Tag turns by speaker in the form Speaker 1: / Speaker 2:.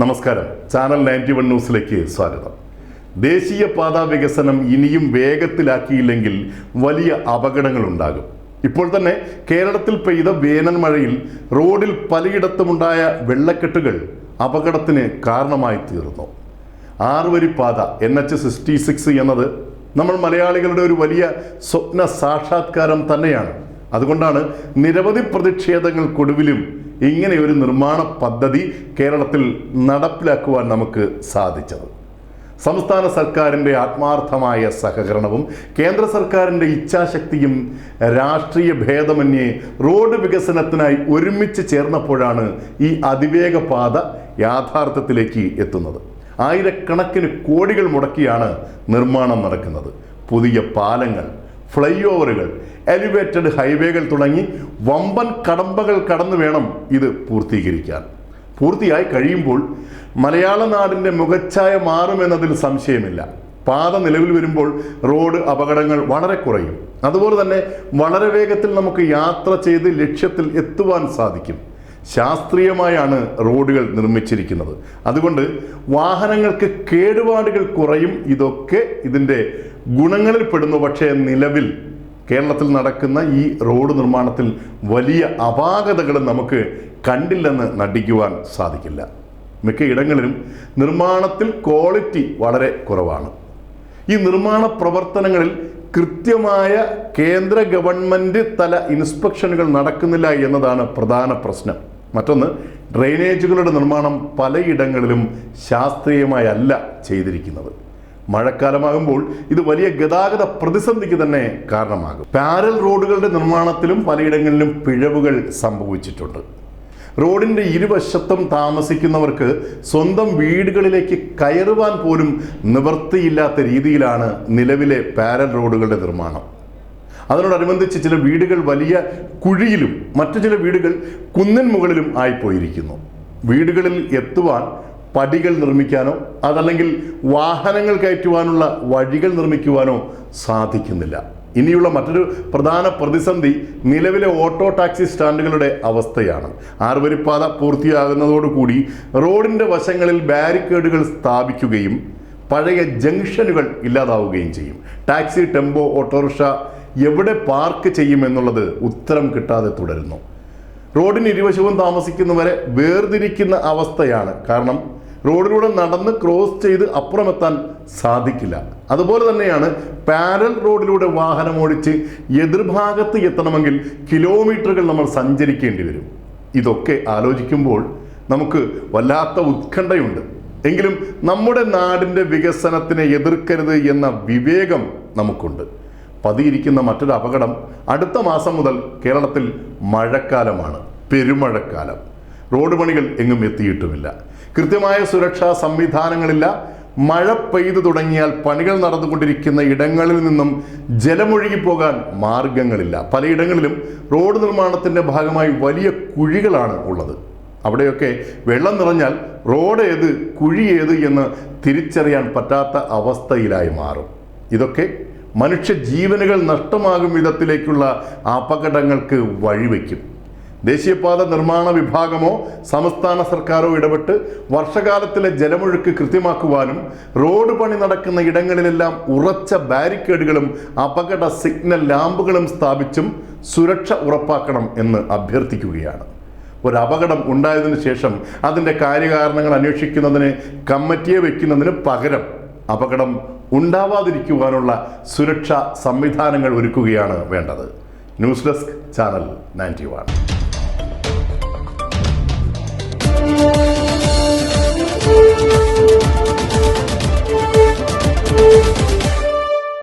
Speaker 1: നമസ്കാരം. ചാനൽ 91 ന്യൂസിലേക്ക് സ്വാഗതം. ദേശീയപാത വികസനം ഇനിയും വേഗത്തിലാക്കിയില്ലെങ്കിൽ വലിയ അപകടങ്ങളുണ്ടാകും. ഇപ്പോൾ തന്നെ കേരളത്തിൽ പെയ്ത വേനൽ മഴയിൽ റോഡിൽ പലയിടത്തുമുണ്ടായ വെള്ളക്കെട്ടുകൾ അപകടത്തിന് കാരണമായി തീർന്നു. 6 വരിപ്പാത NH-66 എന്നത് നമ്മൾ മലയാളികളുടെ ഒരു വലിയ സ്വപ്ന സാക്ഷാത്കാരം തന്നെയാണ്. അതുകൊണ്ടാണ് നിരവധി പ്രതിഷേധങ്ങൾക്കൊടുവിലും ഇങ്ങനെ ഒരു നിർമ്മാണ പദ്ധതി കേരളത്തിൽ നടപ്പിലാക്കുവാൻ നമുക്ക് സാധിച്ചത്. സംസ്ഥാന സർക്കാരിൻ്റെ ആത്മാർത്ഥമായ സഹകരണവും കേന്ദ്ര സർക്കാരിൻ്റെ ഇച്ഛാശക്തിയും രാഷ്ട്രീയ ഭേദമന്യേ റോഡ് വികസനത്തിനായി ഒരുമിച്ച് ചേർന്നപ്പോഴാണ് ഈ അതിവേഗ പാത യാഥാർത്ഥ്യത്തിലേക്ക് എത്തുന്നത്. ആയിരക്കണക്കിന് കോടികൾ മുടക്കിയാണ് നിർമ്മാണം നടക്കുന്നത്. പുതിയ പാലങ്ങൾ, ഫ്ലൈ ഓവറുകൾ, എലിവേറ്റഡ് ഹൈവേകൾ തുടങ്ങി വമ്പൻ കടമ്പകൾ കടന്നു വേണം ഇത് പൂർത്തീകരിക്കാൻ. പൂർത്തിയായി കഴിയുമ്പോൾ മലയാള നാടിൻ്റെ മുഖച്ഛായ മാറുമെന്നതിൽ സംശയമില്ല. പാത നിലവിൽ വരുമ്പോൾ റോഡ് അപകടങ്ങൾ വളരെ കുറയും. അതുപോലെ തന്നെ വളരെ വേഗത്തിൽ നമുക്ക് യാത്ര ചെയ്ത് ലക്ഷ്യത്തിൽ എത്തുവാൻ സാധിക്കും. ശാസ്ത്രീയമായാണ് റോഡുകൾ നിർമ്മിച്ചിരിക്കുന്നത്. അതുകൊണ്ട് വാഹനങ്ങൾക്ക് കേടുപാടുകൾ കുറയും. ഇതൊക്കെ ഇതിൻ്റെ ഗുണങ്ങളിൽ പെടുന്നു. പക്ഷേ നിലവിൽ കേരളത്തിൽ നടക്കുന്ന ഈ റോഡ് നിർമ്മാണത്തിൽ വലിയ അപാകതകളും നമുക്ക് കണ്ടില്ലെന്ന് നടിക്കുവാൻ സാധിക്കില്ല. മിക്കയിടങ്ങളിലും നിർമ്മാണത്തിൽ ക്വാളിറ്റി വളരെ കുറവാണ്. ഈ നിർമ്മാണ പ്രവർത്തനങ്ങളിൽ കൃത്യമായ കേന്ദ്ര ഗവൺമെൻറ് തല ഇൻസ്പെക്ഷനുകൾ നടക്കുന്നില്ല എന്നതാണ് പ്രധാന പ്രശ്നം. മറ്റൊന്ന്, ഡ്രെയിനേജുകളുടെ നിർമ്മാണം പലയിടങ്ങളിലും ശാസ്ത്രീയമായല്ല ചെയ്തിരിക്കുന്നത്. മഴക്കാലമാകുമ്പോൾ ഇത് വലിയ ഗതാഗത പ്രതിസന്ധിക്ക് തന്നെ കാരണമാകും. പാരൽ റോഡുകളുടെ നിർമ്മാണത്തിലും പലയിടങ്ങളിലും പിഴവുകൾ സംഭവിച്ചിട്ടുണ്ട്. റോഡിൻ്റെ ഇരുവശത്തും താമസിക്കുന്നവർക്ക് സ്വന്തം വീടുകളിലേക്ക് കയറുവാൻ പോലും നിവൃത്തിയില്ലാത്ത രീതിയിലാണ് നിലവിലെ പാരൽ റോഡുകളുടെ നിർമ്മാണം. അതിനോടനുബന്ധിച്ച് ചില വീടുകൾ വലിയ കുഴിയിലും മറ്റു ചില വീടുകൾ കുന്നിൻ മുകളിലും ആയിപ്പോയിരിക്കുന്നു. വീടുകളിൽ എത്തുവാൻ പടികൾ നിർമ്മിക്കാനോ അതല്ലെങ്കിൽ വാഹനങ്ങൾ കയറ്റുവാനുള്ള വഴികൾ നിർമ്മിക്കുവാനോ സാധിക്കുന്നില്ല. ഇനിയുള്ള മറ്റൊരു പ്രധാന പ്രതിസന്ധി നിലവിലെ ഓട്ടോ ടാക്സി സ്റ്റാൻഡുകളുടെ അവസ്ഥയാണ്. 6 വരിപ്പാത പൂർത്തിയാകുന്നതോടുകൂടി റോഡിൻ്റെ വശങ്ങളിൽ ബാരിക്കേഡുകൾ സ്ഥാപിക്കുകയും പഴയ ജംഗ്ഷനുകൾ ഇല്ലാതാവുകയും ചെയ്യും. ടാക്സി, ടെമ്പോ, ഓട്ടോറിക്ഷ എവിടെ പാർക്ക് ചെയ്യുമെന്നുള്ളത് ഉത്തരം കിട്ടാതെ തുടരുന്നു. റോഡിന് ഇരുവശവും താമസിക്കുന്നവരെ വേർതിരിക്കുന്ന അവസ്ഥയാണ്. കാരണം റോഡിലൂടെ നടന്ന് ക്രോസ് ചെയ്ത് അപ്പുറമെത്താൻ സാധിക്കില്ല. അതുപോലെ തന്നെയാണ് പാരൽ റോഡിലൂടെ വാഹനമോടിച്ച് എതിർഭാഗത്ത് എത്തണമെങ്കിൽ കിലോമീറ്ററുകൾ നമ്മൾ സഞ്ചരിക്കേണ്ടി വരും. ഇതൊക്കെ ആലോചിക്കുമ്പോൾ നമുക്ക് വല്ലാത്ത ഉത്കണ്ഠയുണ്ട്. എങ്കിലും നമ്മുടെ നാടിൻ്റെ വികസനത്തിനെ എതിർക്കരുത് എന്ന വിവേകം നമുക്കുണ്ട്. പതിയിരിക്കുന്ന മറ്റൊരു അപകടം, അടുത്ത മാസം മുതൽ കേരളത്തിൽ മഴക്കാലമാണ്, പെരുമഴക്കാലം. റോഡ് പണികൾ എങ്ങും എത്തിയിട്ടുമില്ല. കൃത്യമായ സുരക്ഷാ സംവിധാനങ്ങളില്ല. മഴ പെയ്തു തുടങ്ങിയാൽ പണികൾ നടന്നുകൊണ്ടിരിക്കുന്ന ഇടങ്ങളിൽ നിന്നും ജലമൊഴുകി പോകാൻ മാർഗങ്ങളില്ല. പലയിടങ്ങളിലും റോഡ് നിർമ്മാണത്തിൻ്റെ ഭാഗമായി വലിയ കുഴികളാണ് ഉള്ളത്. അവിടെയൊക്കെ വെള്ളം നിറഞ്ഞാൽ റോഡ് ഏത് കുഴി ഏത് എന്ന് തിരിച്ചറിയാൻ പറ്റാത്ത അവസ്ഥയിലായി മാറും. ഇതൊക്കെ മനുഷ്യ ജീവനുകൾ നഷ്ടമാകും വിധത്തിലേക്കുള്ള അപകടങ്ങൾക്ക് വഴിവെക്കും. ദേശീയപാത നിർമ്മാണ വിഭാഗമോ സംസ്ഥാന സർക്കാരോ ഇടപെട്ട് വർഷകാലത്തിലെ ജലമൊഴുക്ക് കൃത്യമാക്കുവാനും റോഡ് പണി നടക്കുന്ന ഇടങ്ങളിലെല്ലാം ഉറച്ച ബാരിക്കേഡുകളും അപകട സിഗ്നൽ ലാമ്പുകളും സ്ഥാപിച്ചും സുരക്ഷ ഉറപ്പാക്കണം എന്ന് അഭ്യർത്ഥിക്കുകയാണ്. ഒരു അപകടം ഉണ്ടായതിനു ശേഷം അതിൻ്റെ കാര്യകാരണങ്ങൾ അന്വേഷിക്കുന്നതിന് കമ്മിറ്റിയെ വയ്ക്കുന്നതിന് പകരം അപകടം ഉണ്ടാവാതിരിക്കുവാനുള്ള സുരക്ഷാ സംവിധാനങ്ങൾ ഒരുക്കുകയാണ് വേണ്ടത്. News desk, channel 91.